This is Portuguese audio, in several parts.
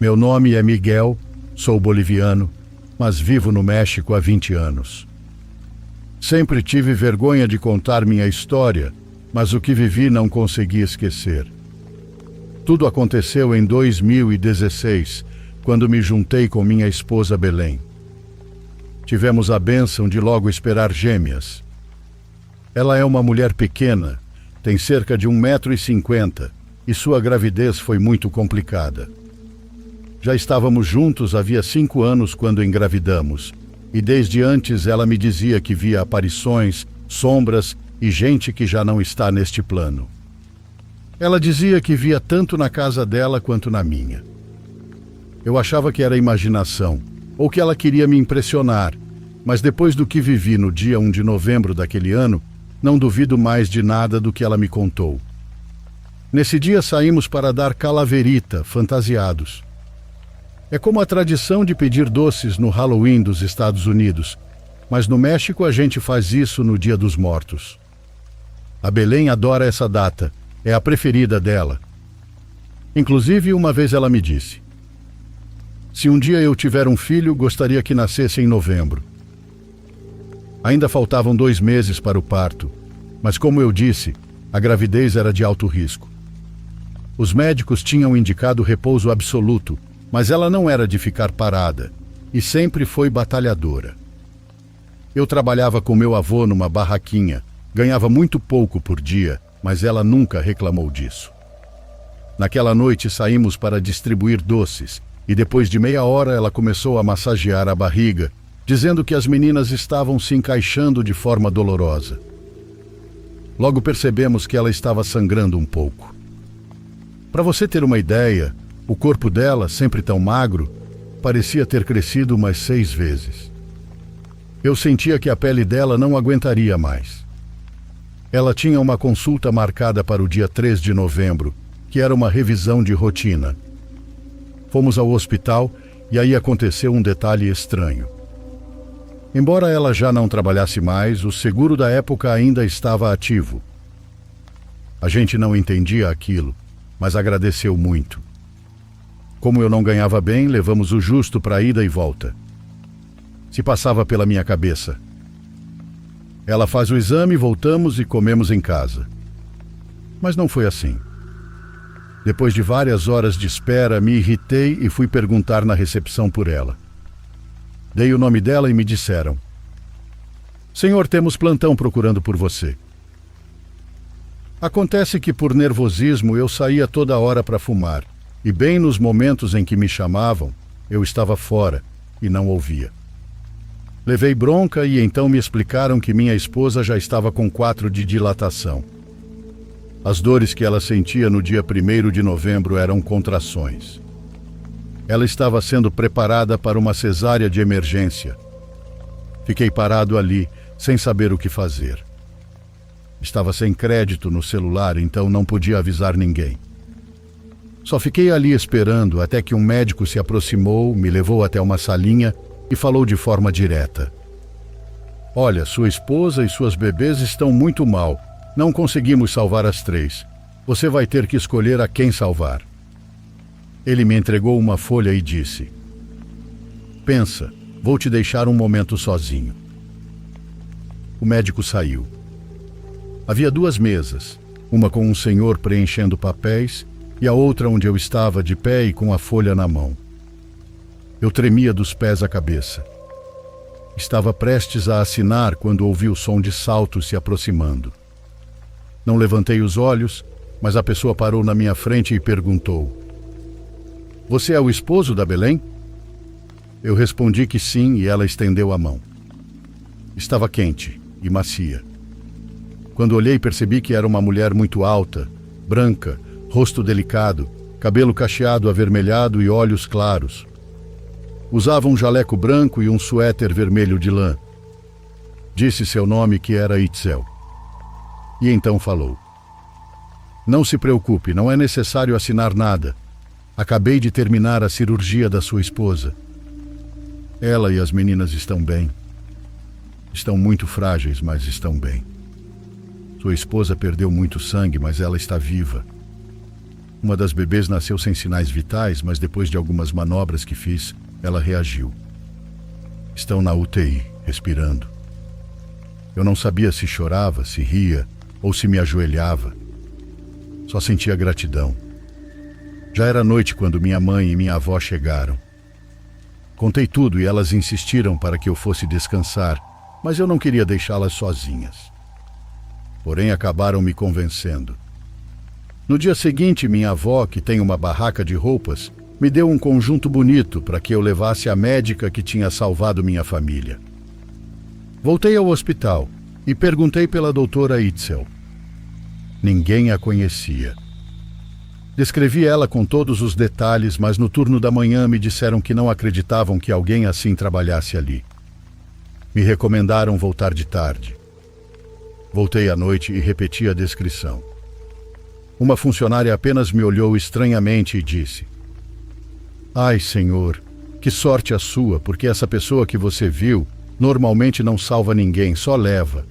Meu nome é Miguel, sou boliviano, mas vivo no México há 20 anos. Sempre tive vergonha de contar minha história, mas o que vivi não consegui esquecer. Tudo aconteceu em 2016, quando me juntei com minha esposa Belém. Tivemos a bênção de logo esperar gêmeas. Ela é uma mulher pequena, tem cerca de 1,50 m e sua gravidez foi muito complicada. Já estávamos juntos havia 5 anos quando engravidamos, e desde antes ela me dizia que via aparições, sombras e gente que já não está neste plano. Ela dizia que via tanto na casa dela quanto na minha. Eu achava que era imaginação, ou que ela queria me impressionar, mas depois do que vivi no dia 1 de novembro daquele ano, não duvido mais de nada do que ela me contou. Nesse dia saímos para dar calaverita, fantasiados. É como a tradição de pedir doces no Halloween dos Estados Unidos, mas no México a gente faz isso no Dia dos Mortos. A Belém adora essa data, é a preferida dela. Inclusive, uma vez ela me disse: se um dia eu tiver um filho, gostaria que nascesse em novembro. Ainda faltavam 2 meses para o parto, mas como eu disse, a gravidez era de alto risco. Os médicos tinham indicado repouso absoluto, mas ela não era de ficar parada, e sempre foi batalhadora. Eu trabalhava com meu avô numa barraquinha, ganhava muito pouco por dia, mas ela nunca reclamou disso. Naquela noite saímos para distribuir doces, e depois de meia hora ela começou a massagear a barriga, dizendo que as meninas estavam se encaixando de forma dolorosa. Logo percebemos que ela estava sangrando um pouco. Para você ter uma ideia, o corpo dela, sempre tão magro, parecia ter crescido umas 6 vezes. Eu sentia que a pele dela não aguentaria mais. Ela tinha uma consulta marcada para o dia 3 de novembro, que era uma revisão de rotina. Fomos ao hospital e aí aconteceu um detalhe estranho. Embora ela já não trabalhasse mais, o seguro da época ainda estava ativo. A gente não entendia aquilo, mas agradeceu muito. Como eu não ganhava bem, levamos o justo para ida e volta. Se passava pela minha cabeça: ela faz o exame, voltamos e comemos em casa. Mas não foi assim. Depois de várias horas de espera, me irritei e fui perguntar na recepção por ela. Dei o nome dela e me disseram: senhor, temos plantão procurando por você. Acontece que por nervosismo eu saía toda hora para fumar, e bem nos momentos em que me chamavam, eu estava fora e não ouvia. Levei bronca e então me explicaram que minha esposa já estava com 4 de dilatação. As dores que ela sentia no dia 1º de novembro eram contrações. Ela estava sendo preparada para uma cesárea de emergência. Fiquei parado ali, sem saber o que fazer. Estava sem crédito no celular, então não podia avisar ninguém. Só fiquei ali esperando até que um médico se aproximou, me levou até uma salinha e falou de forma direta: olha, sua esposa e suas bebês estão muito mal. Não conseguimos salvar as 3. Você vai ter que escolher a quem salvar. Ele me entregou uma folha e disse: pensa, vou te deixar um momento sozinho. O médico saiu. Havia 2 mesas, uma com um senhor preenchendo papéis e a outra onde eu estava de pé e com a folha na mão. Eu tremia dos pés à cabeça. Estava prestes a assinar quando ouvi o som de saltos se aproximando. Não levantei os olhos, mas a pessoa parou na minha frente e perguntou: você é o esposo da Belém? Eu respondi que sim e ela estendeu a mão. Estava quente e macia. Quando olhei, percebi que era uma mulher muito alta, branca, rosto delicado, cabelo cacheado avermelhado e olhos claros. Usava um jaleco branco e um suéter vermelho de lã. Disse seu nome, que era Itzel. E então falou: não se preocupe, não é necessário assinar nada. Acabei de terminar a cirurgia da sua esposa. Ela e as meninas estão bem. Estão muito frágeis, mas estão bem. Sua esposa perdeu muito sangue, mas ela está viva. Uma das bebês nasceu sem sinais vitais, mas depois de algumas manobras que fiz, ela reagiu. Estão na UTI, respirando. Eu não sabia se chorava, se ria ou se me ajoelhava. Só sentia gratidão. Já era noite quando minha mãe e minha avó chegaram. Contei tudo e elas insistiram para que eu fosse descansar, mas eu não queria deixá-las sozinhas. Porém, acabaram me convencendo. No dia seguinte, minha avó, que tem uma barraca de roupas, me deu um conjunto bonito para que eu levasse à médica que tinha salvado minha família. Voltei ao hospital e perguntei pela doutora Itzel. Ninguém a conhecia. Descrevi ela com todos os detalhes, mas no turno da manhã me disseram que não acreditavam que alguém assim trabalhasse ali. Me recomendaram voltar de tarde. Voltei à noite e repeti a descrição. Uma funcionária apenas me olhou estranhamente e disse: "Ai, senhor, que sorte a sua, porque essa pessoa que você viu normalmente não salva ninguém, só leva."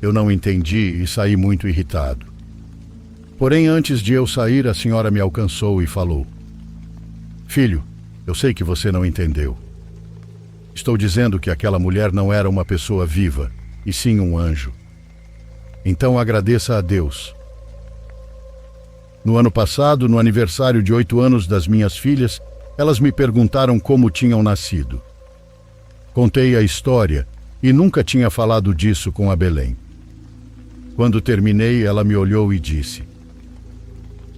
Eu não entendi e saí muito irritado. Porém, antes de eu sair, a senhora me alcançou e falou: "Filho, eu sei que você não entendeu. Estou dizendo que aquela mulher não era uma pessoa viva, e sim um anjo. Então agradeça a Deus." No ano passado, no aniversário de 8 anos das minhas filhas, elas me perguntaram como tinham nascido. Contei a história e nunca tinha falado disso com a Belém. Quando terminei, ela me olhou e disse: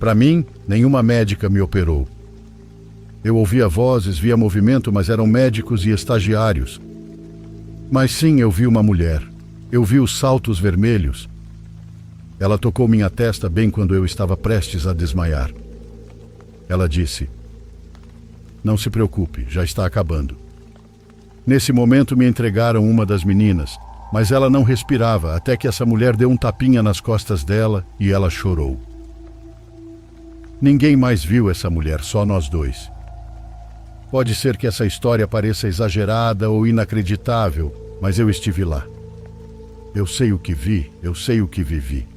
"Para mim, nenhuma médica me operou. Eu ouvia vozes, via movimento, mas eram médicos e estagiários. Mas sim, eu vi uma mulher. Eu vi os saltos vermelhos. Ela tocou minha testa bem quando eu estava prestes a desmaiar. Ela disse: "Não se preocupe, já está acabando." Nesse momento me entregaram uma das meninas, mas ela não respirava até que essa mulher deu um tapinha nas costas dela e ela chorou. Ninguém mais viu essa mulher, só nós dois. Pode ser que essa história pareça exagerada ou inacreditável, mas eu estive lá. Eu sei o que vi, eu sei o que vivi.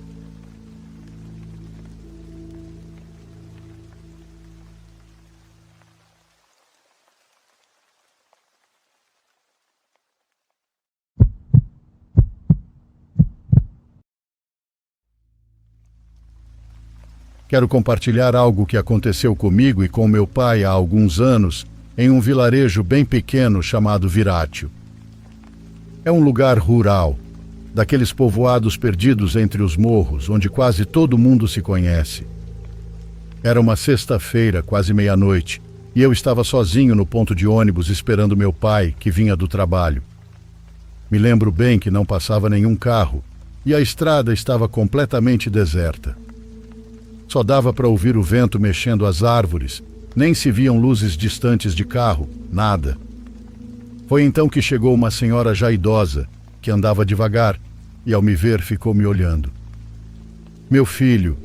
Quero compartilhar algo que aconteceu comigo e com meu pai há alguns anos em um vilarejo bem pequeno chamado Virátio. É um lugar rural, daqueles povoados perdidos entre os morros, onde quase todo mundo se conhece. Era uma sexta-feira, quase meia-noite, e eu estava sozinho no ponto de ônibus esperando meu pai, que vinha do trabalho. Me lembro bem que não passava nenhum carro, e a estrada estava completamente deserta. Só dava para ouvir o vento mexendo as árvores, nem se viam luzes distantes de carro, nada. Foi então que chegou uma senhora já idosa, que andava devagar, e ao me ver ficou me olhando. "Meu filho",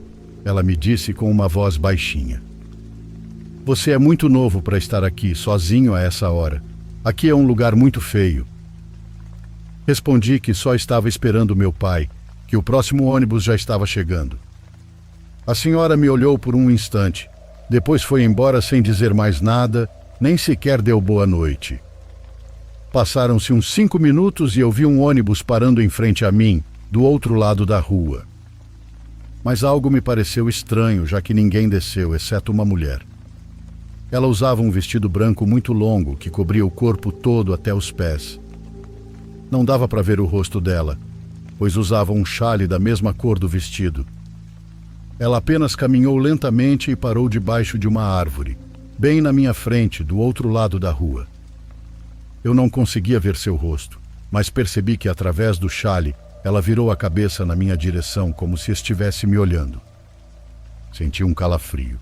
ela me disse com uma voz baixinha, "você é muito novo para estar aqui, sozinho a essa hora. Aqui é um lugar muito feio." Respondi que só estava esperando meu pai, que o próximo ônibus já estava chegando. A senhora me olhou por um instante, depois foi embora sem dizer mais nada, nem sequer deu boa noite. Passaram-se uns 5 minutos e eu vi um ônibus parando em frente a mim, do outro lado da rua. Mas algo me pareceu estranho, já que ninguém desceu, exceto uma mulher. Ela usava um vestido branco muito longo, que cobria o corpo todo até os pés. Não dava para ver o rosto dela, pois usava um chale da mesma cor do vestido. Ela apenas caminhou lentamente e parou debaixo de uma árvore, bem na minha frente, do outro lado da rua. Eu não conseguia ver seu rosto, mas percebi que através do chale ela virou a cabeça na minha direção como se estivesse me olhando. Senti um calafrio.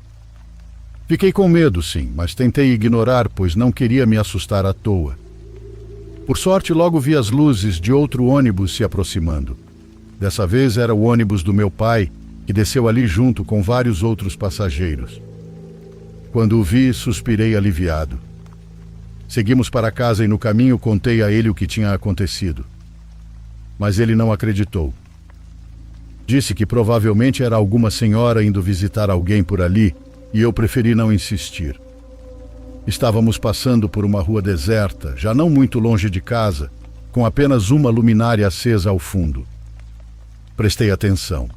Fiquei com medo, sim, mas tentei ignorar, pois não queria me assustar à toa. Por sorte, logo vi as luzes de outro ônibus se aproximando. Dessa vez era o ônibus do meu pai, que desceu ali junto com vários outros passageiros. Quando o vi, suspirei aliviado. Seguimos para casa e no caminho contei a ele o que tinha acontecido. Mas ele não acreditou. Disse que provavelmente era alguma senhora indo visitar alguém por ali e eu preferi não insistir. Estávamos passando por uma rua deserta, já não muito longe de casa, com apenas uma luminária acesa ao fundo. Prestei atenção.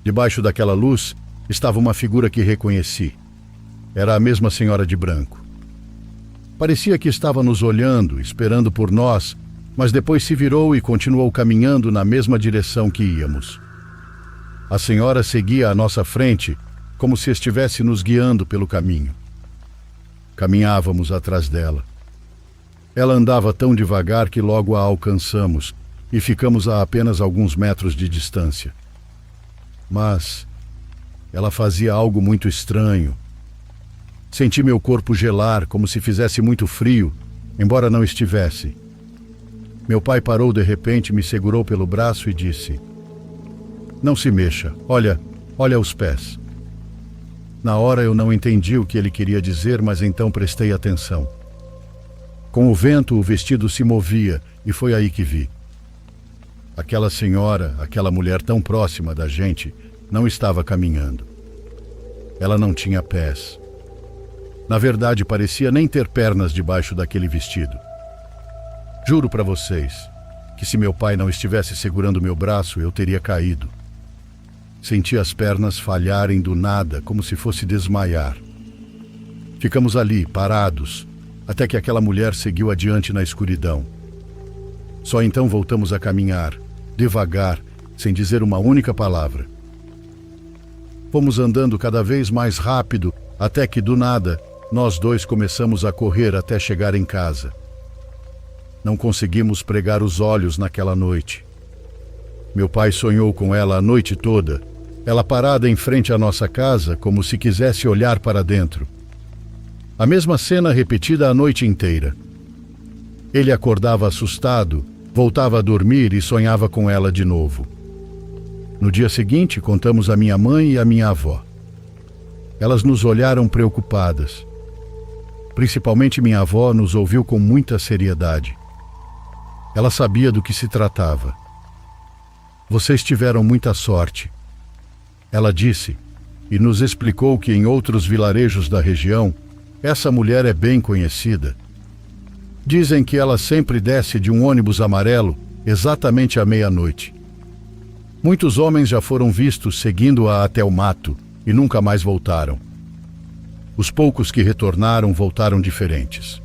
Debaixo daquela luz estava uma figura que reconheci. Era a mesma senhora de branco. Parecia que estava nos olhando, esperando por nós, mas depois se virou e continuou caminhando na mesma direção que íamos. A senhora seguia à nossa frente, como se estivesse nos guiando pelo caminho. Caminhávamos atrás dela. Ela andava tão devagar que logo a alcançamos e ficamos a apenas alguns metros de distância. Mas ela fazia algo muito estranho. Senti meu corpo gelar, como se fizesse muito frio, embora não estivesse. Meu pai parou de repente, me segurou pelo braço e disse: "Não se mexa, olha os pés." Na hora eu não entendi o que ele queria dizer, mas então prestei atenção. Com o vento, o vestido se movia e foi aí que vi. Aquela senhora, aquela mulher tão próxima da gente, não estava caminhando. Ela não tinha pés. Na verdade, parecia nem ter pernas debaixo daquele vestido. Juro para vocês que se meu pai não estivesse segurando meu braço, eu teria caído. Senti as pernas falharem do nada, como se fosse desmaiar. Ficamos ali, parados, até que aquela mulher seguiu adiante na escuridão. Só então voltamos a caminhar, devagar, sem dizer uma única palavra. Fomos andando cada vez mais rápido, até que, do nada, nós dois começamos a correr até chegar em casa. Não conseguimos pregar os olhos naquela noite. Meu pai sonhou com ela a noite toda, ela parada em frente à nossa casa, como se quisesse olhar para dentro. A mesma cena repetida a noite inteira. Ele acordava assustado, voltava a dormir e sonhava com ela de novo. No dia seguinte, contamos à minha mãe e à minha avó. Elas nos olharam preocupadas. Principalmente minha avó nos ouviu com muita seriedade. Ela sabia do que se tratava. "Vocês tiveram muita sorte." Ela disse, e nos explicou que em outros vilarejos da região, essa mulher é bem conhecida. Dizem que ela sempre desce de um ônibus amarelo exatamente à meia-noite. Muitos homens já foram vistos seguindo-a até o mato e nunca mais voltaram. Os poucos que retornaram voltaram diferentes.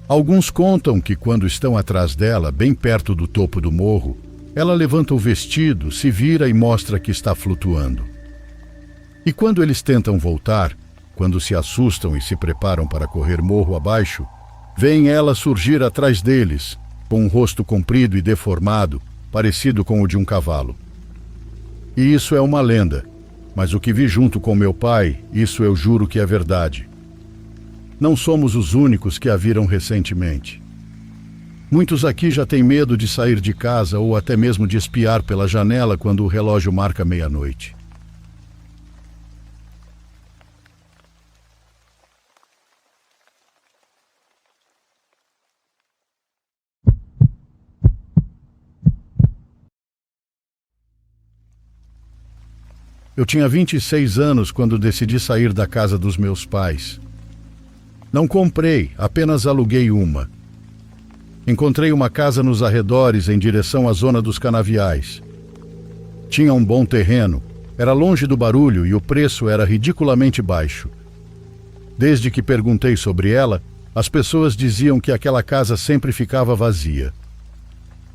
Alguns contam que quando estão atrás dela, bem perto do topo do morro, ela levanta o vestido, se vira e mostra que está flutuando. E quando eles tentam voltar, quando se assustam e se preparam para correr morro abaixo, veem ela surgir atrás deles, com um rosto comprido e deformado, parecido com o de um cavalo. E isso é uma lenda, mas o que vi junto com meu pai, isso eu juro que é verdade. Não somos os únicos que a viram recentemente. Muitos aqui já têm medo de sair de casa ou até mesmo de espiar pela janela quando o relógio marca meia-noite. Eu tinha 26 anos quando decidi sair da casa dos meus pais. Não comprei, apenas aluguei uma. Encontrei uma casa nos arredores em direção à zona dos canaviais. Tinha um bom terreno, era longe do barulho e o preço era ridiculamente baixo. Desde que perguntei sobre ela, as pessoas diziam que aquela casa sempre ficava vazia.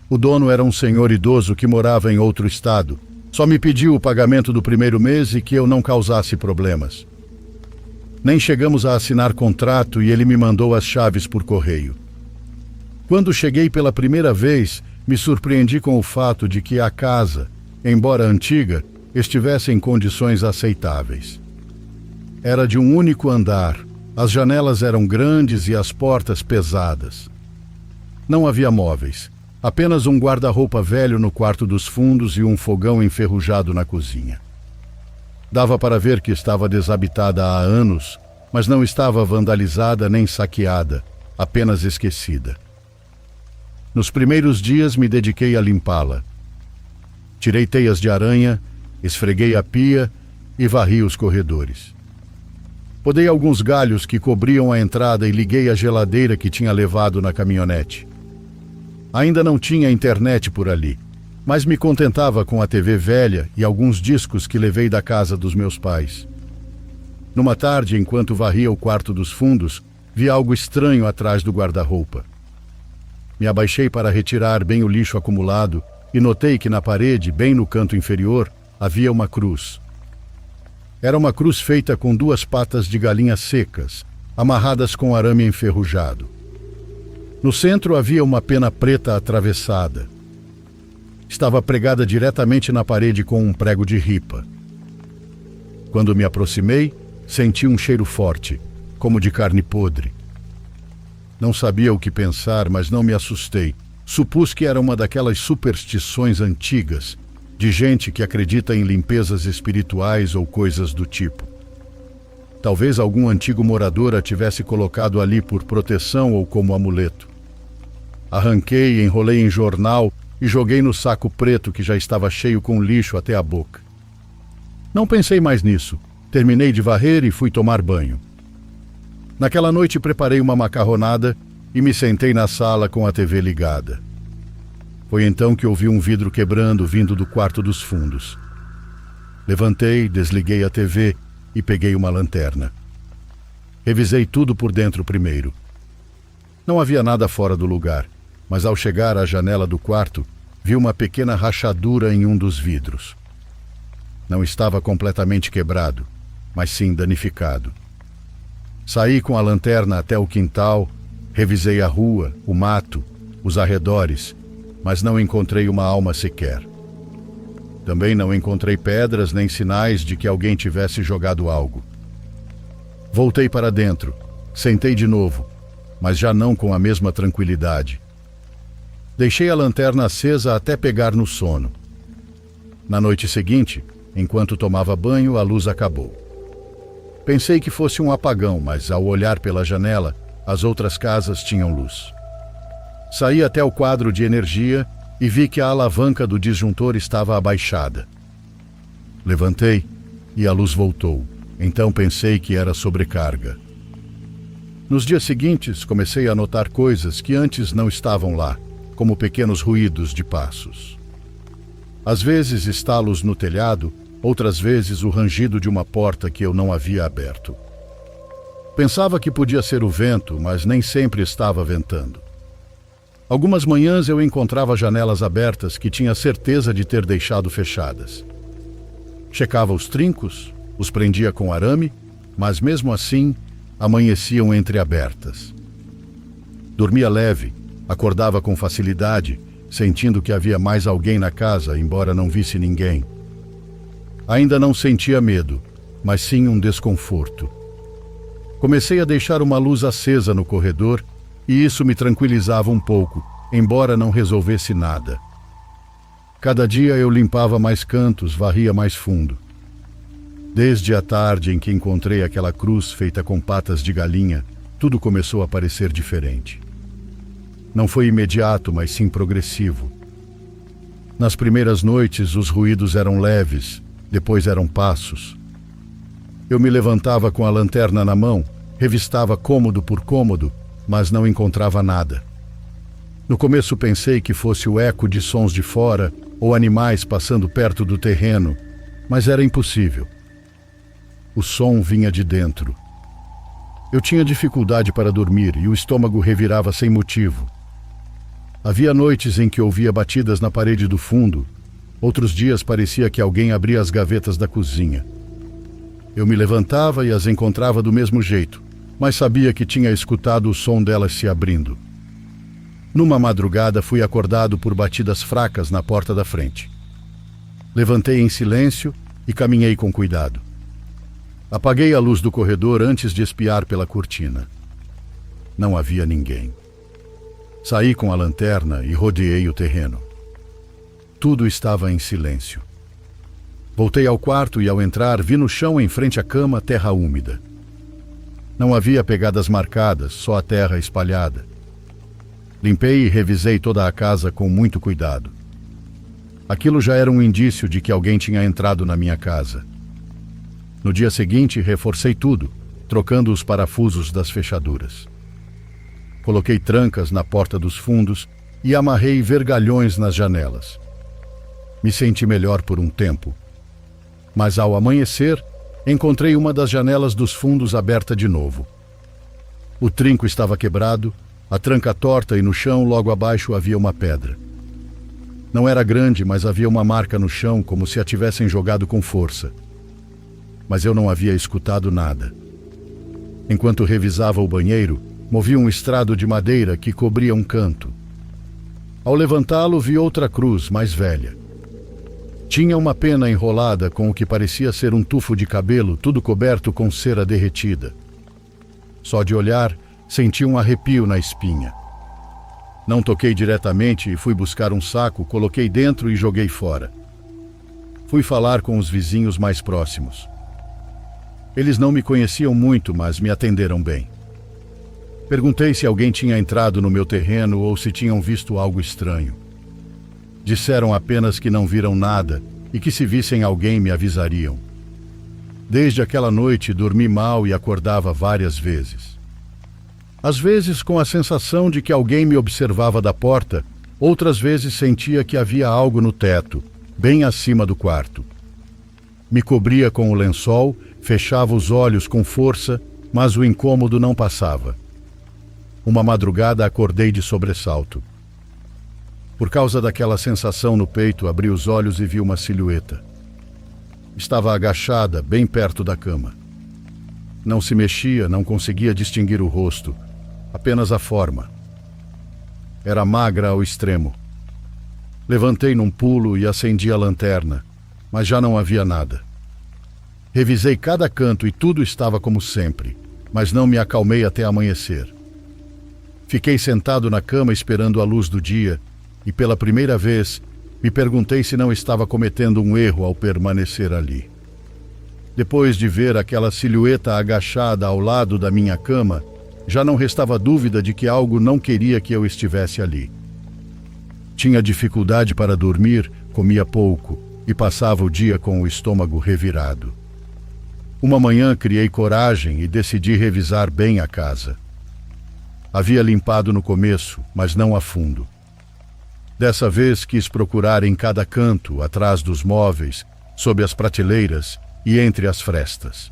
O dono era um senhor idoso que morava em outro estado. Só me pediu o pagamento do primeiro mês e que eu não causasse problemas. Nem chegamos a assinar contrato e ele me mandou as chaves por correio. Quando cheguei pela primeira vez, me surpreendi com o fato de que a casa, embora antiga, estivesse em condições aceitáveis. Era de um único andar, as janelas eram grandes e as portas pesadas. Não havia móveis, apenas um guarda-roupa velho no quarto dos fundos e um fogão enferrujado na cozinha. Dava para ver que estava desabitada há anos, mas não estava vandalizada nem saqueada, apenas esquecida. Nos primeiros dias me dediquei a limpá-la. Tirei teias de aranha, esfreguei a pia e varri os corredores. Podei alguns galhos que cobriam a entrada e liguei a geladeira que tinha levado na caminhonete. Ainda não tinha internet por ali, mas me contentava com a TV velha e alguns discos que levei da casa dos meus pais. Numa tarde, enquanto varria o quarto dos fundos, vi algo estranho atrás do guarda-roupa. Me abaixei para retirar bem o lixo acumulado e notei que na parede, bem no canto inferior, havia uma cruz. Era uma cruz feita com 2 patas de galinha secas, amarradas com arame enferrujado. No centro havia uma pena preta atravessada. Estava pregada diretamente na parede com um prego de ripa. Quando me aproximei, senti um cheiro forte, como de carne podre. Não sabia o que pensar, mas não me assustei. Supus que era uma daquelas superstições antigas, de gente que acredita em limpezas espirituais ou coisas do tipo. Talvez algum antigo morador a tivesse colocado ali por proteção ou como amuleto. Arranquei, enrolei em jornal e joguei no saco preto que já estava cheio com lixo até a boca. Não pensei mais nisso. Terminei de varrer e fui tomar banho. Naquela noite preparei uma macarronada e me sentei na sala com a TV ligada. Foi então que ouvi um vidro quebrando vindo do quarto dos fundos. Levantei, desliguei a TV e peguei uma lanterna. Revisei tudo por dentro primeiro. Não havia nada fora do lugar, mas ao chegar à janela do quarto, vi uma pequena rachadura em um dos vidros. Não estava completamente quebrado, mas sim danificado. Saí com a lanterna até o quintal, revisei a rua, o mato, os arredores, mas não encontrei uma alma sequer. Também não encontrei pedras nem sinais de que alguém tivesse jogado algo. Voltei para dentro, sentei de novo, mas já não com a mesma tranquilidade. Deixei a lanterna acesa até pegar no sono. Na noite seguinte, enquanto tomava banho, a luz acabou. Pensei que fosse um apagão, mas ao olhar pela janela, as outras casas tinham luz. Saí até o quadro de energia e vi que a alavanca do disjuntor estava abaixada. Levantei e a luz voltou. Então pensei que era sobrecarga. Nos dias seguintes, comecei a notar coisas que antes não estavam lá, como pequenos ruídos de passos. Às vezes estalos no telhado, outras vezes o rangido de uma porta que eu não havia aberto. Pensava que podia ser o vento, mas nem sempre estava ventando. Algumas manhãs eu encontrava janelas abertas que tinha certeza de ter deixado fechadas. Checava os trincos, os prendia com arame, mas mesmo assim amanheciam entreabertas. Dormia leve, acordava com facilidade, sentindo que havia mais alguém na casa, embora não visse ninguém. Ainda não sentia medo, mas sim um desconforto. Comecei a deixar uma luz acesa no corredor e isso me tranquilizava um pouco, embora não resolvesse nada. Cada dia eu limpava mais cantos, varria mais fundo. Desde a tarde em que encontrei aquela cruz feita com patas de galinha, tudo começou a parecer diferente. Não foi imediato, mas sim progressivo. Nas primeiras noites, os ruídos eram leves, depois eram passos. Eu me levantava com a lanterna na mão, revistava cômodo por cômodo, mas não encontrava nada. No começo pensei que fosse o eco de sons de fora ou animais passando perto do terreno, mas era impossível. O som vinha de dentro. Eu tinha dificuldade para dormir e o estômago revirava sem motivo. Havia noites em que ouvia batidas na parede do fundo, outros dias parecia que alguém abria as gavetas da cozinha. Eu me levantava e as encontrava do mesmo jeito, mas sabia que tinha escutado o som delas se abrindo. Numa madrugada fui acordado por batidas fracas na porta da frente. Levantei em silêncio e caminhei com cuidado. Apaguei a luz do corredor antes de espiar pela cortina. Não havia ninguém. Saí com a lanterna e rodeei o terreno. Tudo estava em silêncio. Voltei ao quarto e, ao entrar, vi no chão em frente à cama terra úmida. Não havia pegadas marcadas, só a terra espalhada. Limpei e revisei toda a casa com muito cuidado. Aquilo já era um indício de que alguém tinha entrado na minha casa. No dia seguinte, reforcei tudo, trocando os parafusos das fechaduras. Coloquei trancas na porta dos fundos e amarrei vergalhões nas janelas. Me senti melhor por um tempo. Mas ao amanhecer, encontrei uma das janelas dos fundos aberta de novo. O trinco estava quebrado, a tranca torta e no chão logo abaixo havia uma pedra. Não era grande, mas havia uma marca no chão como se a tivessem jogado com força. Mas eu não havia escutado nada. Enquanto revisava o banheiro, movi um estrado de madeira que cobria um canto. Ao levantá-lo, vi outra cruz, mais velha. Tinha uma pena enrolada com o que parecia ser um tufo de cabelo, tudo coberto com cera derretida. Só de olhar, senti um arrepio na espinha. Não toquei diretamente e fui buscar um saco, coloquei dentro e joguei fora. Fui falar com os vizinhos mais próximos. Eles não me conheciam muito, mas me atenderam bem. Perguntei se alguém tinha entrado no meu terreno ou se tinham visto algo estranho. Disseram apenas que não viram nada e que se vissem alguém me avisariam. Desde aquela noite dormi mal e acordava várias vezes. Às vezes com a sensação de que alguém me observava da porta, outras vezes sentia que havia algo no teto, bem acima do quarto. Me cobria com o lençol, fechava os olhos com força, mas o incômodo não passava. Uma madrugada acordei de sobressalto. Por causa daquela sensação no peito, abri os olhos e vi uma silhueta. Estava agachada, bem perto da cama. Não se mexia, não conseguia distinguir o rosto, apenas a forma. Era magra ao extremo. Levantei num pulo e acendi a lanterna, mas já não havia nada. Revisei cada canto e tudo estava como sempre, mas não me acalmei até amanhecer. Fiquei sentado na cama esperando a luz do dia e, pela primeira vez, me perguntei se não estava cometendo um erro ao permanecer ali. Depois de ver aquela silhueta agachada ao lado da minha cama, já não restava dúvida de que algo não queria que eu estivesse ali. Tinha dificuldade para dormir, comia pouco e passava o dia com o estômago revirado. Uma manhã criei coragem e decidi revisar bem a casa. Havia limpado no começo, mas não a fundo. Dessa vez quis procurar em cada canto, atrás dos móveis, sob as prateleiras e entre as frestas.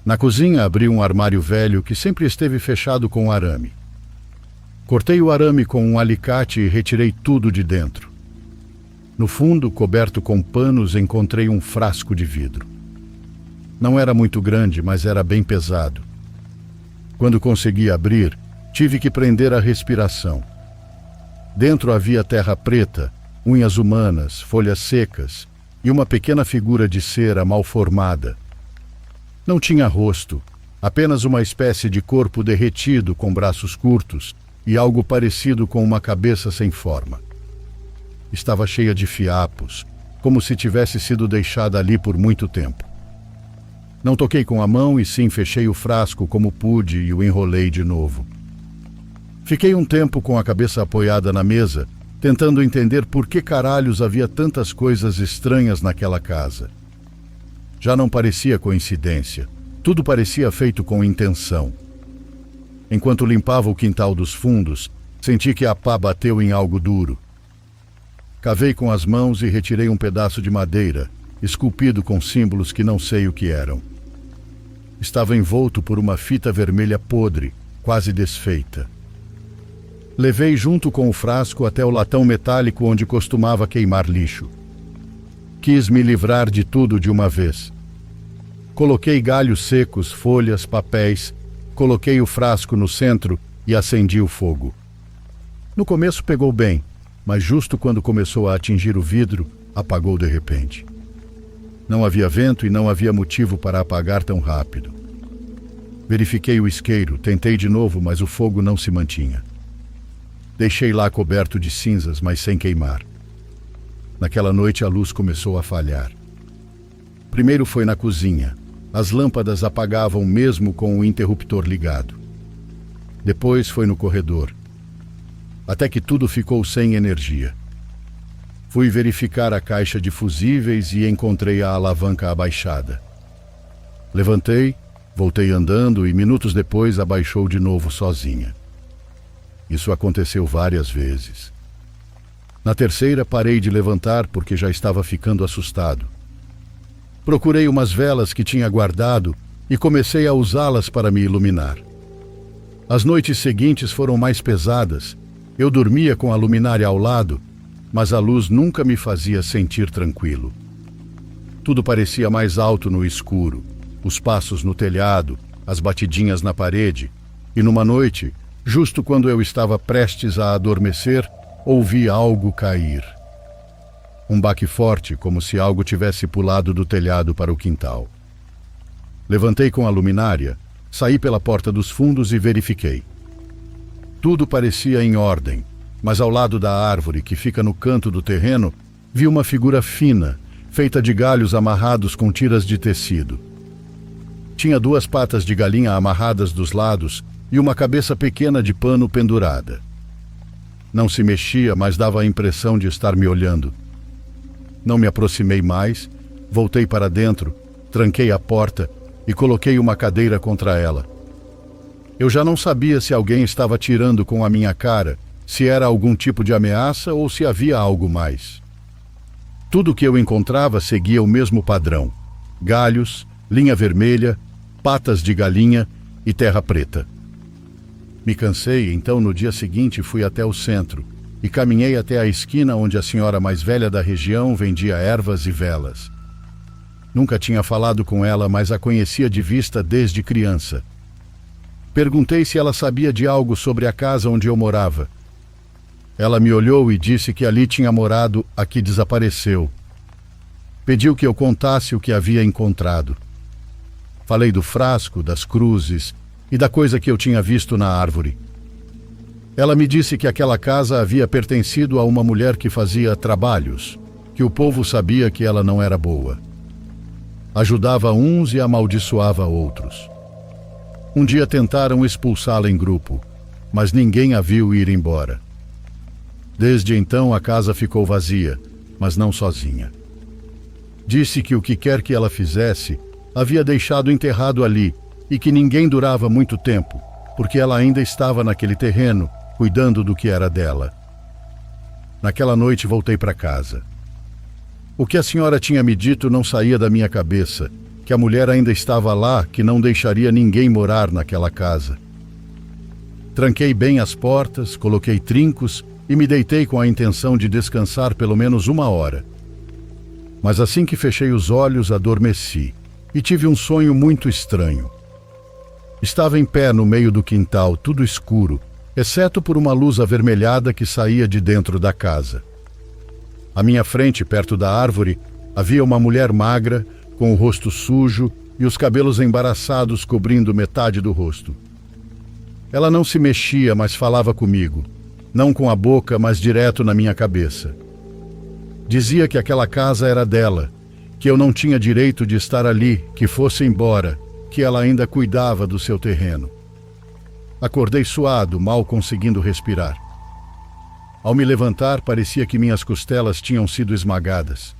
Na cozinha abri um armário velho que sempre esteve fechado com arame. Cortei o arame com um alicate e retirei tudo de dentro. No fundo, coberto com panos, encontrei um frasco de vidro. Não era muito grande, mas era bem pesado. Quando consegui abrir, tive que prender a respiração. Dentro havia terra preta, unhas humanas, folhas secas e uma pequena figura de cera mal formada. Não tinha rosto, apenas uma espécie de corpo derretido com braços curtos e algo parecido com uma cabeça sem forma. Estava cheia de fiapos, como se tivesse sido deixada ali por muito tempo. Não toquei com a mão e sim fechei o frasco como pude e o enrolei de novo. Fiquei um tempo com a cabeça apoiada na mesa, tentando entender por que caralhos havia tantas coisas estranhas naquela casa. Já não parecia coincidência, tudo parecia feito com intenção. Enquanto limpava o quintal dos fundos, senti que a pá bateu em algo duro. Cavei com as mãos e retirei um pedaço de madeira, esculpido com símbolos que não sei o que eram. Estava envolto por uma fita vermelha podre, quase desfeita. Levei junto com o frasco até o latão metálico onde costumava queimar lixo. Quis me livrar de tudo de uma vez. Coloquei galhos secos, folhas, papéis, coloquei o frasco no centro e acendi o fogo. No começo pegou bem, mas justo quando começou a atingir o vidro, apagou de repente. Não havia vento e não havia motivo para apagar tão rápido. Verifiquei o isqueiro, tentei de novo, mas o fogo não se mantinha. Deixei lá coberto de cinzas, mas sem queimar. Naquela noite a luz começou a falhar. Primeiro foi na cozinha. As lâmpadas apagavam mesmo com o interruptor ligado. Depois foi no corredor. Até que tudo ficou sem energia. Fui verificar a caixa de fusíveis e encontrei a alavanca abaixada. Levantei, voltei andando e minutos depois abaixou de novo sozinha. Isso aconteceu várias vezes. Na terceira, parei de levantar porque já estava ficando assustado. Procurei umas velas que tinha guardado e comecei a usá-las para me iluminar. As noites seguintes foram mais pesadas. Eu dormia com a luminária ao lado, mas a luz nunca me fazia sentir tranquilo. Tudo parecia mais alto no escuro, os passos no telhado, as batidinhas na parede, e numa noite, justo quando eu estava prestes a adormecer, ouvi algo cair. Um baque forte, como se algo tivesse pulado do telhado para o quintal. Levantei com a luminária, saí pela porta dos fundos e verifiquei. Tudo parecia em ordem, mas ao lado da árvore que fica no canto do terreno, vi uma figura fina, feita de galhos amarrados com tiras de tecido. Tinha 2 patas de galinha amarradas dos lados e uma cabeça pequena de pano pendurada. Não se mexia, mas dava a impressão de estar me olhando. Não me aproximei mais, voltei para dentro, tranquei a porta e coloquei uma cadeira contra ela. Eu já não sabia se alguém estava atirando com a minha cara, se era algum tipo de ameaça ou se havia algo mais. Tudo que eu encontrava seguia o mesmo padrão: galhos, linha vermelha, patas de galinha e terra preta. Me cansei, então no dia seguinte fui até o centro e caminhei até a esquina onde a senhora mais velha da região vendia ervas e velas. Nunca tinha falado com ela, mas a conhecia de vista desde criança. Perguntei se ela sabia de algo sobre a casa onde eu morava. Ela me olhou e disse que ali tinha morado a que desapareceu. Pediu que eu contasse o que havia encontrado. Falei do frasco, das cruzes e da coisa que eu tinha visto na árvore. Ela me disse que aquela casa havia pertencido a uma mulher que fazia trabalhos, que o povo sabia que ela não era boa. Ajudava uns e amaldiçoava outros. Um dia tentaram expulsá-la em grupo, mas ninguém a viu ir embora. Desde então a casa ficou vazia, mas não sozinha. Disse que o que quer que ela fizesse, havia deixado enterrado ali e que ninguém durava muito tempo, porque ela ainda estava naquele terreno, cuidando do que era dela. Naquela noite voltei para casa. O que a senhora tinha me dito não saía da minha cabeça, que a mulher ainda estava lá, que não deixaria ninguém morar naquela casa. Tranquei bem as portas, coloquei trincos e me deitei com a intenção de descansar pelo menos 1 hora. Mas assim que fechei os olhos, adormeci e tive um sonho muito estranho. Estava em pé no meio do quintal, tudo escuro, exceto por uma luz avermelhada que saía de dentro da casa. À minha frente, perto da árvore, havia uma mulher magra, com o rosto sujo e os cabelos embaraçados cobrindo metade do rosto. Ela não se mexia, mas falava comigo, não com a boca, mas direto na minha cabeça. Dizia que aquela casa era dela, que eu não tinha direito de estar ali, que fosse embora, que ela ainda cuidava do seu terreno. Acordei suado, mal conseguindo respirar. Ao me levantar, parecia que minhas costelas tinham sido esmagadas.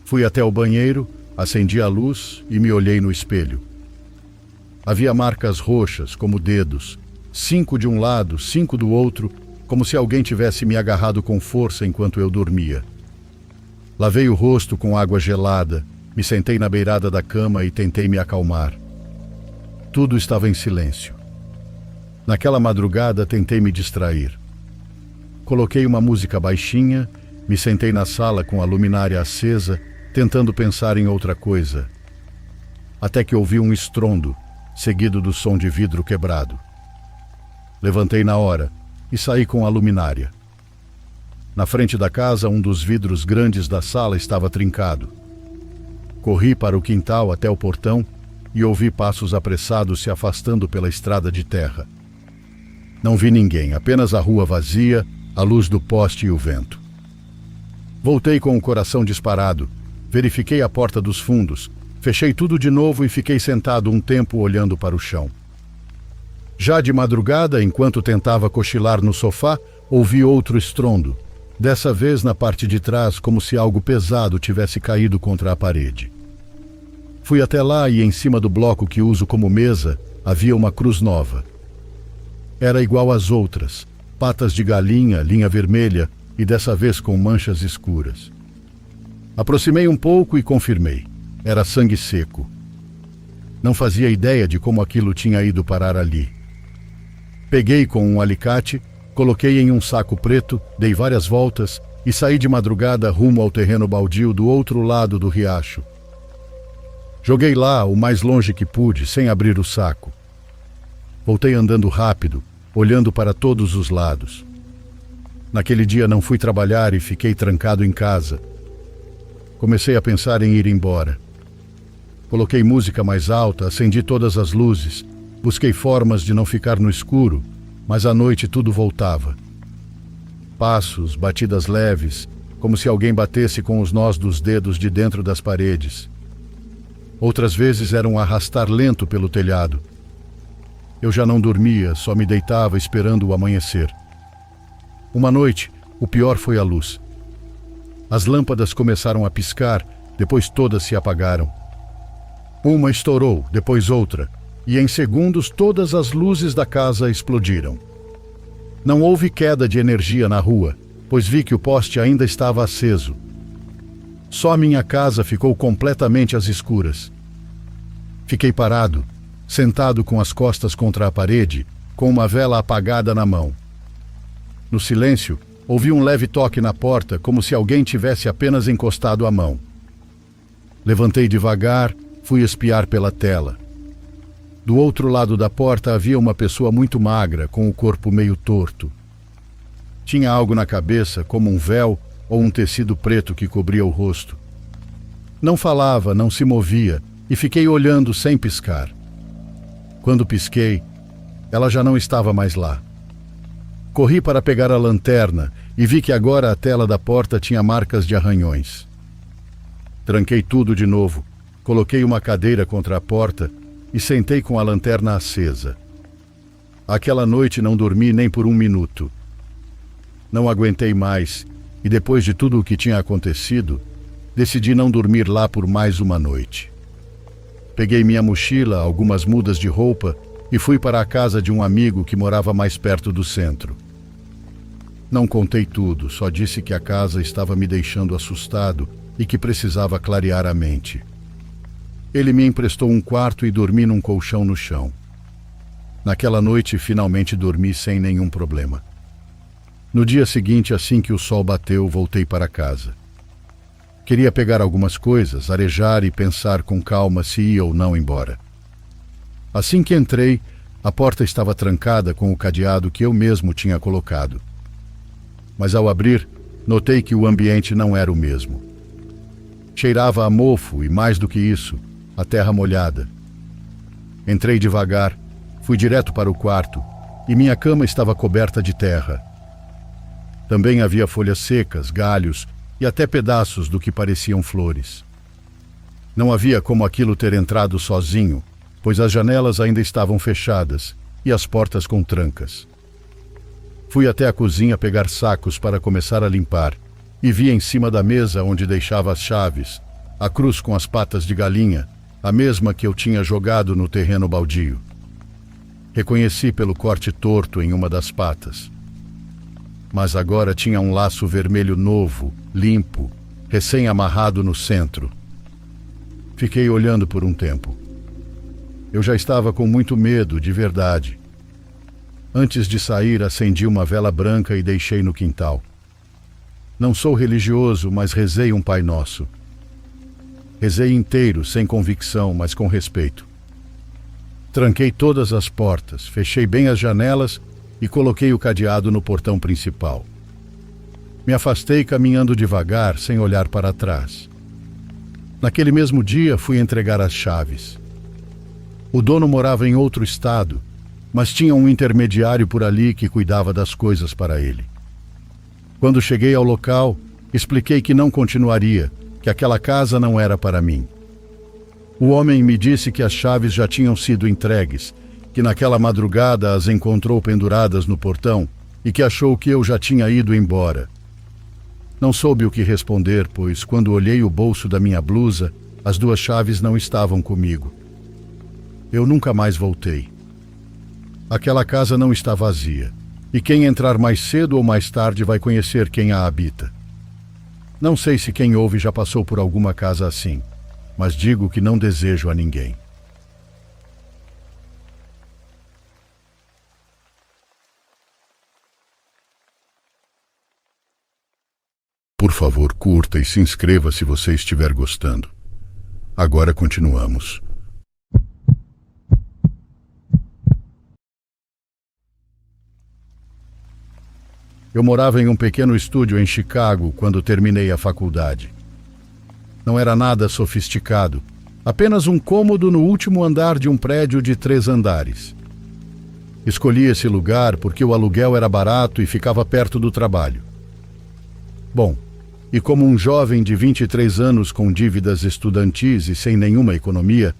Fui até o banheiro, acendi a luz e me olhei no espelho. Havia marcas roxas, como dedos, 5 de um lado, 5 do outro, como se alguém tivesse me agarrado com força enquanto eu dormia. Lavei o rosto com água gelada, me sentei na beirada da cama e tentei me acalmar. Tudo estava em silêncio. Naquela madrugada tentei me distrair. Coloquei uma música baixinha, me sentei na sala com a luminária acesa, tentando pensar em outra coisa. Até que ouvi um estrondo, seguido do som de vidro quebrado. Levantei na hora e saí com a luminária. Na frente da casa, um dos vidros grandes da sala estava trincado. Corri para o quintal até o portão e ouvi passos apressados se afastando pela estrada de terra. Não vi ninguém, apenas a rua vazia, a luz do poste e o vento. Voltei com o coração disparado, verifiquei a porta dos fundos, fechei tudo de novo e fiquei sentado um tempo olhando para o chão. Já de madrugada, enquanto tentava cochilar no sofá, ouvi outro estrondo, dessa vez na parte de trás, como se algo pesado tivesse caído contra a parede. Fui até lá e em cima do bloco que uso como mesa havia uma cruz nova. Era igual às outras, patas de galinha, linha vermelha e dessa vez com manchas escuras. Aproximei um pouco e confirmei. Era sangue seco. Não fazia ideia de como aquilo tinha ido parar ali. Peguei com um alicate, coloquei em um saco preto, dei várias voltas e saí de madrugada rumo ao terreno baldio do outro lado do riacho. Joguei lá o mais longe que pude, sem abrir o saco. Voltei andando rápido, olhando para todos os lados. Naquele dia não fui trabalhar e fiquei trancado em casa. Comecei a pensar em ir embora. Coloquei música mais alta, acendi todas as luzes, busquei formas de não ficar no escuro, mas à noite tudo voltava. Passos, batidas leves, como se alguém batesse com os nós dos dedos de dentro das paredes. Outras vezes era um arrastar lento pelo telhado. Eu já não dormia, só me deitava esperando o amanhecer. Uma noite, o pior foi a luz. As lâmpadas começaram a piscar, depois todas se apagaram. Uma estourou, depois outra, e em segundos todas as luzes da casa explodiram. Não houve queda de energia na rua, pois vi que o poste ainda estava aceso. Só minha casa ficou completamente às escuras. Fiquei parado, sentado com as costas contra a parede, com uma vela apagada na mão. No silêncio, ouvi um leve toque na porta, como se alguém tivesse apenas encostado a mão. Levantei devagar, fui espiar pela tela. Do outro lado da porta havia uma pessoa muito magra, com o corpo meio torto. Tinha algo na cabeça, como um véu ou um tecido preto que cobria o rosto. Não falava, não se movia, e fiquei olhando sem piscar. Quando pisquei, ela já não estava mais lá. Corri para pegar a lanterna e vi que agora a tela da porta tinha marcas de arranhões. Tranquei tudo de novo, coloquei uma cadeira contra a porta e sentei com a lanterna acesa. Aquela noite não dormi nem por um minuto. Não aguentei mais e, depois de tudo o que tinha acontecido, decidi não dormir lá por mais uma noite. Peguei minha mochila, algumas mudas de roupa e fui para a casa de um amigo que morava mais perto do centro. Não contei tudo, só disse que a casa estava me deixando assustado e que precisava clarear a mente. Ele me emprestou um quarto e dormi num colchão no chão. Naquela noite, finalmente dormi sem nenhum problema. No dia seguinte, assim que o sol bateu, voltei para casa. Queria pegar algumas coisas, arejar e pensar com calma se ia ou não embora. Assim que entrei, a porta estava trancada com o cadeado que eu mesmo tinha colocado. Mas ao abrir, notei que o ambiente não era o mesmo. Cheirava a mofo e, mais do que isso, a terra molhada. Entrei devagar, fui direto para o quarto e minha cama estava coberta de terra. Também havia folhas secas, galhos e até pedaços do que pareciam flores. Não havia como aquilo ter entrado sozinho, pois as janelas ainda estavam fechadas e as portas com trancas. Fui até a cozinha pegar sacos para começar a limpar e vi em cima da mesa onde deixava as chaves, a cruz com as patas de galinha, a mesma que eu tinha jogado no terreno baldio. Reconheci pelo corte torto em uma das patas. Mas agora tinha um laço vermelho novo, limpo, recém-amarrado no centro. Fiquei olhando por um tempo. Eu já estava com muito medo, de verdade. Antes de sair, acendi uma vela branca e deixei no quintal. Não sou religioso, mas rezei um Pai Nosso. Rezei inteiro, sem convicção, mas com respeito. Tranquei todas as portas, fechei bem as janelas e coloquei o cadeado no portão principal. Me afastei caminhando devagar, sem olhar para trás. Naquele mesmo dia, fui entregar as chaves. O dono morava em outro estado, mas tinha um intermediário por ali que cuidava das coisas para ele. Quando cheguei ao local, expliquei que não continuaria, que aquela casa não era para mim. O homem me disse que as chaves já tinham sido entregues, que naquela madrugada as encontrou penduradas no portão e que achou que eu já tinha ido embora. Não soube o que responder, pois quando olhei o bolso da minha blusa, as 2 chaves não estavam comigo. Eu nunca mais voltei. Aquela casa não está vazia, e quem entrar mais cedo ou mais tarde vai conhecer quem a habita. Não sei se quem ouve já passou por alguma casa assim, mas digo que não desejo a ninguém. Por favor, curta e se inscreva se você estiver gostando. Agora continuamos. Eu morava em um pequeno estúdio em Chicago quando terminei a faculdade. Não era nada sofisticado, apenas um cômodo no último andar de um prédio de 3 andares. Escolhi esse lugar porque o aluguel era barato e ficava perto do trabalho. Bom, e como um jovem de 23 anos com dívidas estudantis e sem nenhuma economia,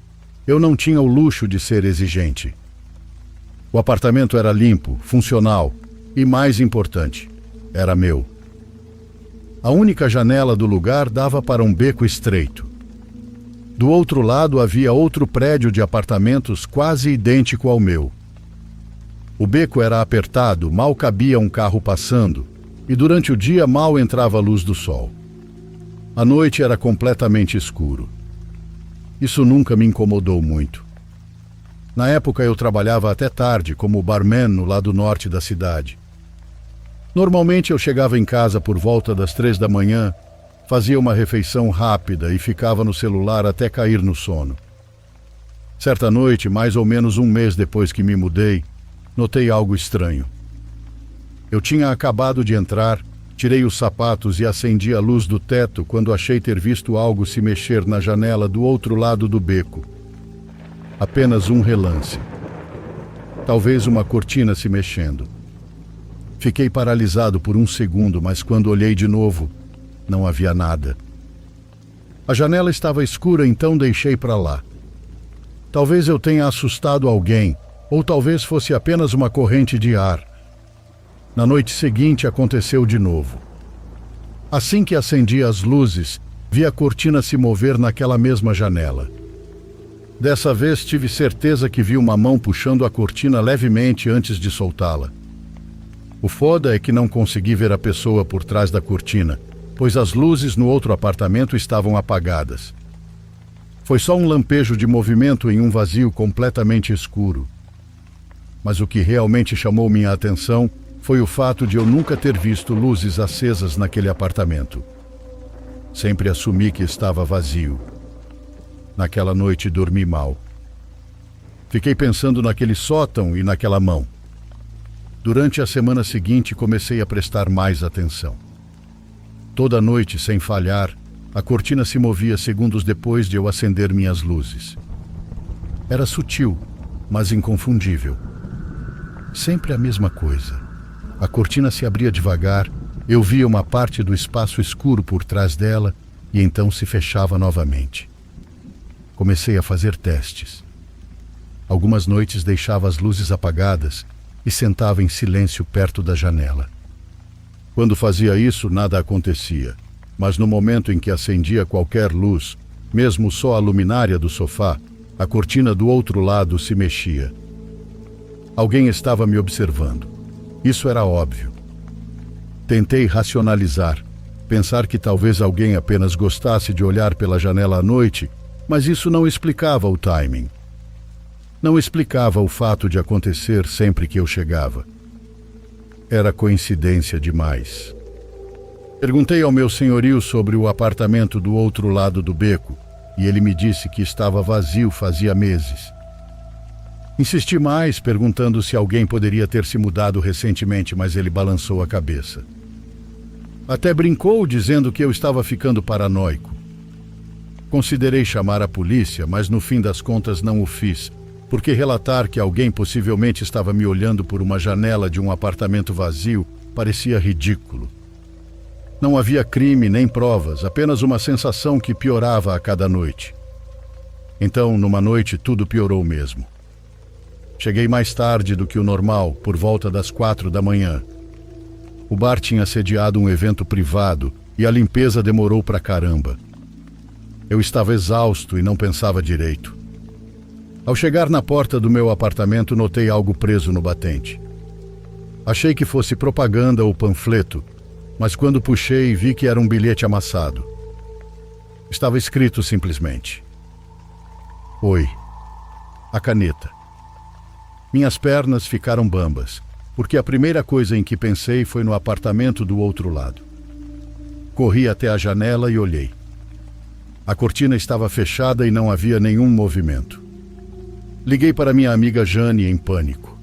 eu não tinha o luxo de ser exigente. O apartamento era limpo, funcional e, mais importante, era meu. A única janela do lugar dava para um beco estreito. Do outro lado havia outro prédio de apartamentos quase idêntico ao meu. O beco era apertado, mal cabia um carro passando, e durante o dia mal entrava a luz do sol. À noite era completamente escuro. Isso nunca me incomodou muito. Na época eu trabalhava até tarde como barman no lado norte da cidade. Normalmente eu chegava em casa por volta das 3 da manhã, fazia uma refeição rápida e ficava no celular até cair no sono. Certa noite, mais ou menos um mês depois que me mudei, notei algo estranho. Eu tinha acabado de entrar, tirei os sapatos e acendi a luz do teto quando achei ter visto algo se mexer na janela do outro lado do beco. Apenas um relance. Talvez uma cortina se mexendo. Fiquei paralisado por um segundo, mas quando olhei de novo, não havia nada. A janela estava escura, então deixei para lá. Talvez eu tenha assustado alguém, ou talvez fosse apenas uma corrente de ar. Na noite seguinte aconteceu de novo. Assim que acendi as luzes, vi a cortina se mover naquela mesma janela. Dessa vez tive certeza que vi uma mão puxando a cortina levemente antes de soltá-la. O foda é que não consegui ver a pessoa por trás da cortina, pois as luzes no outro apartamento estavam apagadas. Foi só um lampejo de movimento em um vazio completamente escuro. Mas o que realmente chamou minha atenção foi o fato de eu nunca ter visto luzes acesas naquele apartamento. Sempre assumi que estava vazio. Naquela noite dormi mal. Fiquei pensando naquele sótão e naquela mão. Durante a semana seguinte comecei a prestar mais atenção. Toda noite, sem falhar, a cortina se movia segundos depois de eu acender minhas luzes. Era sutil, mas inconfundível. Sempre a mesma coisa. A cortina se abria devagar, eu via uma parte do espaço escuro por trás dela e então se fechava novamente. Comecei a fazer testes. Algumas noites deixava as luzes apagadas e sentava em silêncio perto da janela. Quando fazia isso, nada acontecia, mas no momento em que acendia qualquer luz, mesmo só a luminária do sofá, a cortina do outro lado se mexia. Alguém estava me observando. Isso era óbvio. Tentei racionalizar, pensar que talvez alguém apenas gostasse de olhar pela janela à noite, mas isso não explicava o timing. Não explicava o fato de acontecer sempre que eu chegava. Era coincidência demais. Perguntei ao meu senhorio sobre o apartamento do outro lado do beco, e ele me disse que estava vazio fazia meses. Insisti mais, perguntando se alguém poderia ter se mudado recentemente, mas ele balançou a cabeça. Até brincou, dizendo que eu estava ficando paranoico. Considerei chamar a polícia, mas no fim das contas não o fiz, porque relatar que alguém possivelmente estava me olhando por uma janela de um apartamento vazio parecia ridículo. Não havia crime nem provas, apenas uma sensação que piorava a cada noite. Então, numa noite, tudo piorou mesmo. Cheguei mais tarde do que o normal, por volta das 4 da manhã. O bar tinha sediado um evento privado e a limpeza demorou pra caramba. Eu estava exausto e não pensava direito. Ao chegar na porta do meu apartamento, notei algo preso no batente. Achei que fosse propaganda ou panfleto, mas quando puxei, vi que era um bilhete amassado. Estava escrito simplesmente: Oi. A caneta. Minhas pernas ficaram bambas, porque a primeira coisa em que pensei foi no apartamento do outro lado. Corri até a janela e olhei. A cortina estava fechada e não havia nenhum movimento. Liguei para minha amiga Jane em pânico.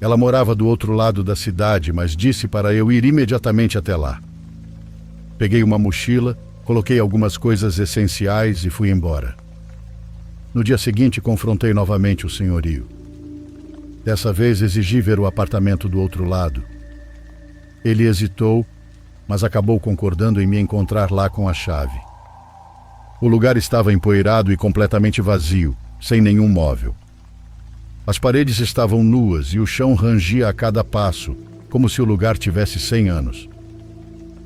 Ela morava do outro lado da cidade, mas disse para eu ir imediatamente até lá. Peguei uma mochila, coloquei algumas coisas essenciais e fui embora. No dia seguinte, confrontei novamente o senhorio. Dessa vez, exigi ver o apartamento do outro lado. Ele hesitou, mas acabou concordando em me encontrar lá com a chave. O lugar estava empoeirado e completamente vazio, sem nenhum móvel. As paredes estavam nuas e o chão rangia a cada passo, como se o lugar tivesse 100 anos.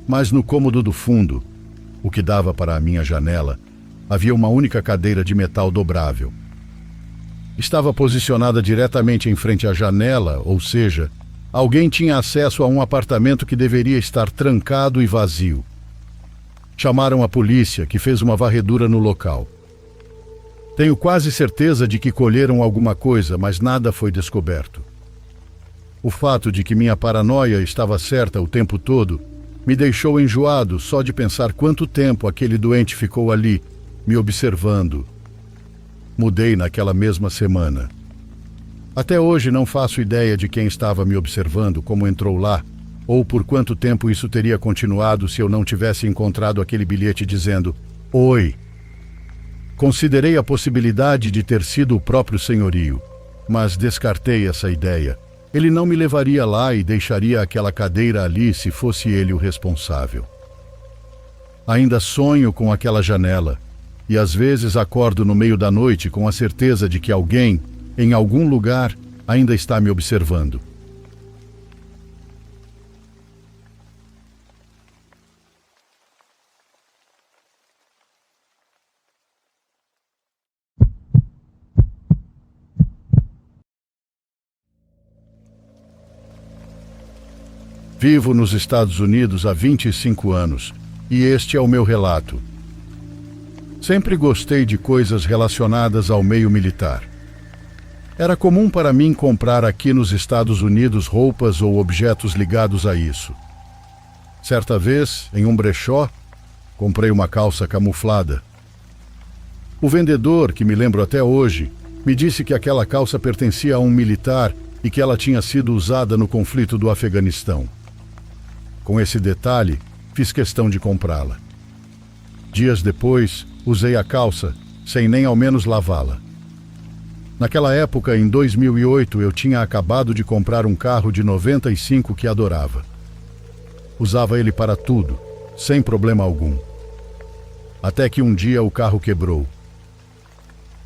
Mas no cômodo do fundo, o que dava para a minha janela, havia uma única cadeira de metal dobrável. Estava posicionada diretamente em frente à janela, ou seja, alguém tinha acesso a um apartamento que deveria estar trancado e vazio. Chamaram a polícia, que fez uma varredura no local. Tenho quase certeza de que colheram alguma coisa, mas nada foi descoberto. O fato de que minha paranoia estava certa o tempo todo me deixou enjoado só de pensar quanto tempo aquele doente ficou ali, me observando. Mudei naquela mesma semana. Até hoje não faço ideia de quem estava me observando, como entrou lá, ou por quanto tempo isso teria continuado se eu não tivesse encontrado aquele bilhete dizendo Oi. Considerei a possibilidade de ter sido o próprio senhorio, mas descartei essa ideia. Ele não me levaria lá e deixaria aquela cadeira ali se fosse ele o responsável. Ainda sonho com aquela janela, e às vezes acordo no meio da noite com a certeza de que alguém, em algum lugar, ainda está me observando. Vivo nos Estados Unidos há 25 anos, e este é o meu relato. Sempre gostei de coisas relacionadas ao meio militar. Era comum para mim comprar aqui nos Estados Unidos roupas ou objetos ligados a isso. Certa vez, em um brechó, comprei uma calça camuflada. O vendedor, que me lembro até hoje, me disse que aquela calça pertencia a um militar e que ela tinha sido usada no conflito do Afeganistão. Com esse detalhe, fiz questão de comprá-la. Dias depois, usei a calça, sem nem ao menos lavá-la. Naquela época, em 2008, eu tinha acabado de comprar um carro de 95 que adorava. Usava ele para tudo, sem problema algum. Até que um dia o carro quebrou.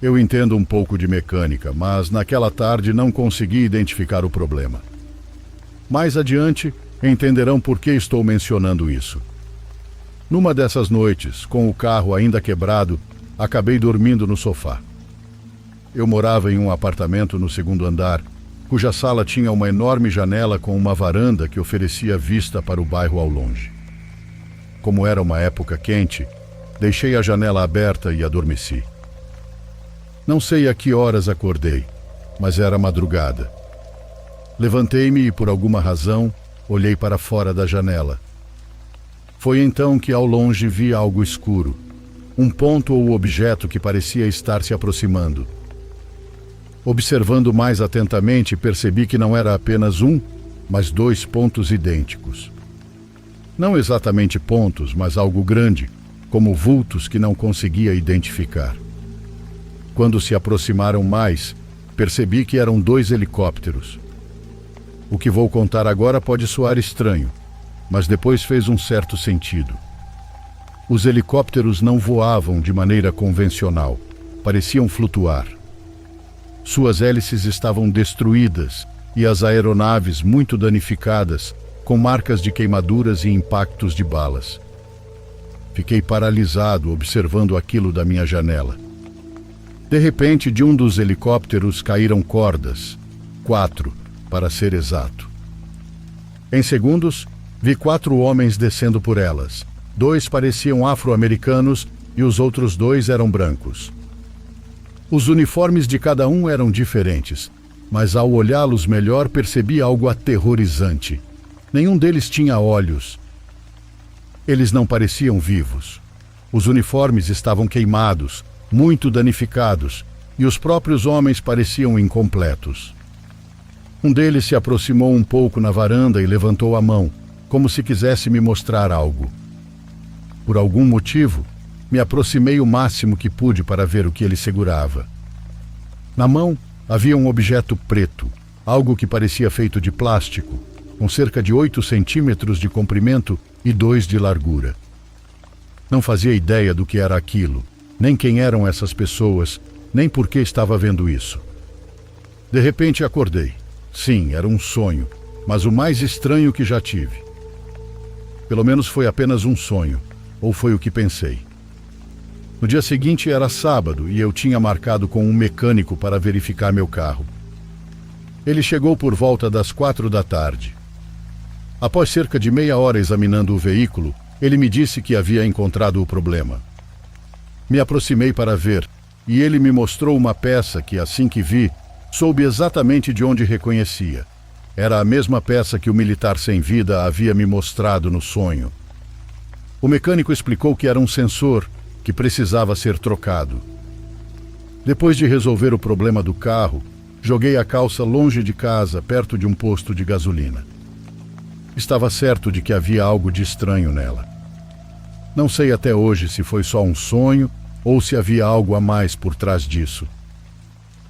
Eu entendo um pouco de mecânica, mas naquela tarde não consegui identificar o problema. Mais adiante, entenderão por que estou mencionando isso. Numa dessas noites, com o carro ainda quebrado, acabei dormindo no sofá. Eu morava em um apartamento no segundo andar, cuja sala tinha uma enorme janela com uma varanda que oferecia vista para o bairro ao longe. Como era uma época quente, deixei a janela aberta e adormeci. Não sei a que horas acordei, mas era madrugada. Levantei-me e, por alguma razão, olhei para fora da janela. Foi então que ao longe vi algo escuro, um ponto ou objeto que parecia estar se aproximando. Observando mais atentamente, percebi que não era apenas um, mas 2 pontos idênticos. Não exatamente pontos, mas algo grande, como vultos que não conseguia identificar. Quando se aproximaram mais, percebi que eram 2 helicópteros. O que vou contar agora pode soar estranho, mas depois fez um certo sentido. Os helicópteros não voavam de maneira convencional, pareciam flutuar. Suas hélices estavam destruídas e as aeronaves, muito danificadas, com marcas de queimaduras e impactos de balas. Fiquei paralisado observando aquilo da minha janela. De repente, de um dos helicópteros caíram cordas, 4, para ser exato. Em segundos, vi 4 homens descendo por elas. 2 pareciam afro-americanos e os outros 2 eram brancos. Os uniformes de cada um eram diferentes, mas ao olhá-los melhor percebi algo aterrorizante. Nenhum deles tinha olhos. Eles não pareciam vivos. Os uniformes estavam queimados, muito danificados, e os próprios homens pareciam incompletos. Um deles se aproximou um pouco na varanda e levantou a mão, como se quisesse me mostrar algo. Por algum motivo, me aproximei o máximo que pude para ver o que ele segurava. Na mão havia um objeto preto, algo que parecia feito de plástico, com cerca de 8 centímetros de comprimento e 2 de largura. Não fazia ideia do que era aquilo, nem quem eram essas pessoas, nem por que estava vendo isso. De repente acordei. Sim, era um sonho, mas o mais estranho que já tive. Pelo menos foi apenas um sonho, ou foi o que pensei. No dia seguinte era sábado e eu tinha marcado com um mecânico para verificar meu carro. Ele chegou por volta das 4 da tarde. Após cerca de meia hora examinando o veículo, ele me disse que havia encontrado o problema. Me aproximei para ver, e ele me mostrou uma peça que, assim que vi, soube exatamente de onde reconhecia. Era a mesma peça que o militar sem vida havia me mostrado no sonho. O mecânico explicou que era um sensor que precisava ser trocado. Depois de resolver o problema do carro, joguei a calça longe de casa, perto de um posto de gasolina. Estava certo de que havia algo de estranho nela. Não sei até hoje se foi só um sonho ou se havia algo a mais por trás disso.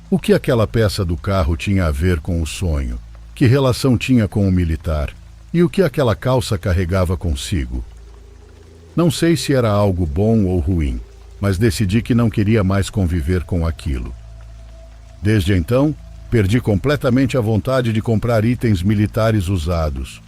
O que aquela peça do carro tinha a ver com o sonho? Que relação tinha com o militar? E o que aquela calça carregava consigo? Não sei se era algo bom ou ruim, mas decidi que não queria mais conviver com aquilo. Desde então, perdi completamente a vontade de comprar itens militares usados.